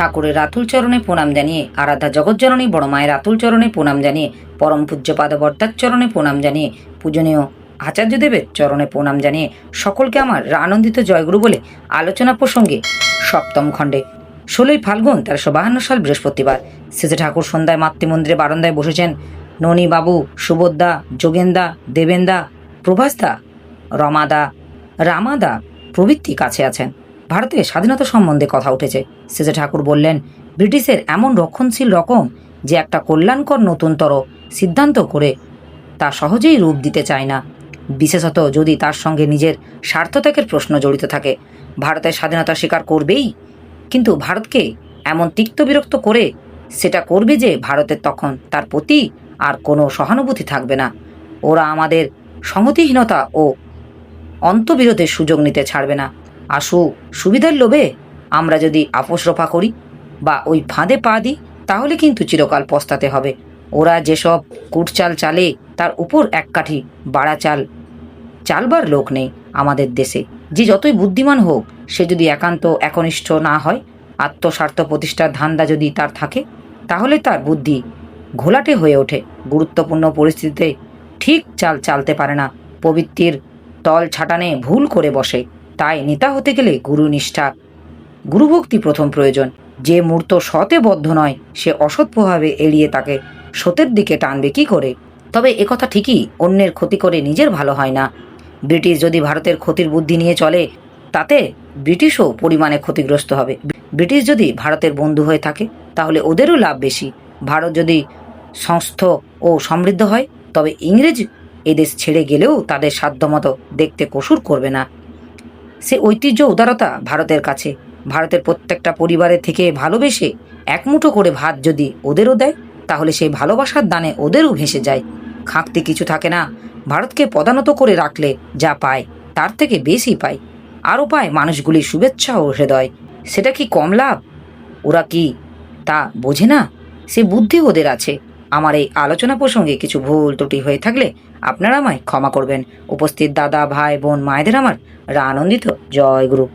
ঠাকুরের রাতুল চরণে প্রণাম জানিয়ে, আরাধ্যা জগৎজননী বড় মায়ের রাতুল চরণে প্রণাম জানিয়ে, পরম পূজ্যপাদ বর্তার চরণে প্রণাম জানিয়ে, পূজনীয় আচার্যদেবের চরণে প্রণাম জানিয়ে সকলকে আমার আনন্দিত জয়গুরু বলে আলোচনা প্রসঙ্গে সপ্তম খণ্ডে 16ই ফাল্গুন 1352 সাল বৃহস্পতিবার শেষে ঠাকুর সন্ধ্যায় মাতৃমন্দিরে বারান্দায় বসেছেন। ননীবাবু, সুবোধদা, যোগেন্দা, দেবেন্দা, প্রভাসদা, রমাদা, রামাদা প্রভৃতি কাছে আছেন। ভারতের স্বাধীনতা সম্বন্ধে কথা উঠেছে। শেষে ঠাকুর বললেন, ব্রিটিশের এমন রক্ষণশীল রকম যে একটা কল্যাণকর নতুনতর সিদ্ধান্ত করে তা সহজেই রূপ দিতে চায় না, বিশেষত যদি তার সঙ্গে নিজের স্বার্থত্যাগের প্রশ্ন জড়িত থাকে। ভারতের স্বাধীনতা স্বীকার করবেই, কিন্তু ভারতকে এমন তিক্ত বিরক্ত করে সেটা করবে যে ভারতের তখন তার প্রতি আর কোনো সহানুভূতি থাকবে না। ওরা আমাদের সংহতিহীনতা ও অন্তবিরোধের সুযোগ নিতে ছাড়বে না। সুবিধার লোভে আমরা যদি আপোষ রফা করি বা ওই ফাঁদে পা দিই, তাহলে কিন্তু চিরকাল পস্তাতে হবে। ওরা যেসব কুটচাল চালে তার উপর এক কাঠি বাড়া চালবার লোক নেই আমাদের দেশে। যে যতই বুদ্ধিমান হোক, সে যদি একান্ত একনিষ্ঠ না হয়, আত্মস্বার্থ প্রতিষ্ঠার ধান্দা যদি তার থাকে, তাহলে তার বুদ্ধি ঘোলাটে হয়ে ওঠে, গুরুত্বপূর্ণ পরিস্থিতিতে ঠিক চালতে পারে না, প্রবৃত্তির তল ছাটানে ভুল করে বসে। তাই নেতা হতে গেলে গুরুনিষ্ঠা, গুরুভক্তি প্রথম প্রয়োজন। যে মূর্ত সতে বদ্ধ নয়, সে অসৎ প্রভাবে এড়িয়ে তাকে সতের দিকে টানবে কি করে? তবে একথা ঠিকই, অন্যের ক্ষতি করে নিজের ভালো হয় না। ব্রিটিশ যদি ভারতের ক্ষতির বুদ্ধি নিয়ে চলে, তাতে ব্রিটিশও পরিমাণে ক্ষতিগ্রস্ত হবে। ব্রিটিশ যদি ভারতের বন্ধু হয়ে থাকে, তাহলে ওদেরও লাভ বেশি। ভারত যদি সংস্থ ও সমৃদ্ধ হয়, তবে ইংরেজ এদেশ ছেড়ে গেলেও তাদের সাধ্যমতো দেখতে কসুর করবে না। সে ঐতিহ্য উদারতা ভারতের কাছে। ভারতের প্রত্যেকটা পরিবারের থেকে ভালোবেসে এক মুঠো করে ভাত যদি ওদেরও দেয়, তাহলে সেই ভালোবাসার দানে ওদেরও ভেসে যায়। খাঁকতে কিছু থাকে না। ভারতকে পদানত করে রাখলে যা পায় তার থেকে বেশি পায়। আরও পায় মানুষগুলির শুভেচ্ছা ও হৃদয়। সেটা কি কম লাভ? ওরা কি তা বোঝে না? সে বুদ্ধি ওদের আছে। আমার এই আলোচনা প্রসঙ্গে কিছু ভুল ত্রুটি হয়ে থাকলে আপনারা আমায় ক্ষমা করবেন। উপস্থিত দাদা, ভাই, বোন, মায়েদের আমার আনন্দিত জয় গুরু।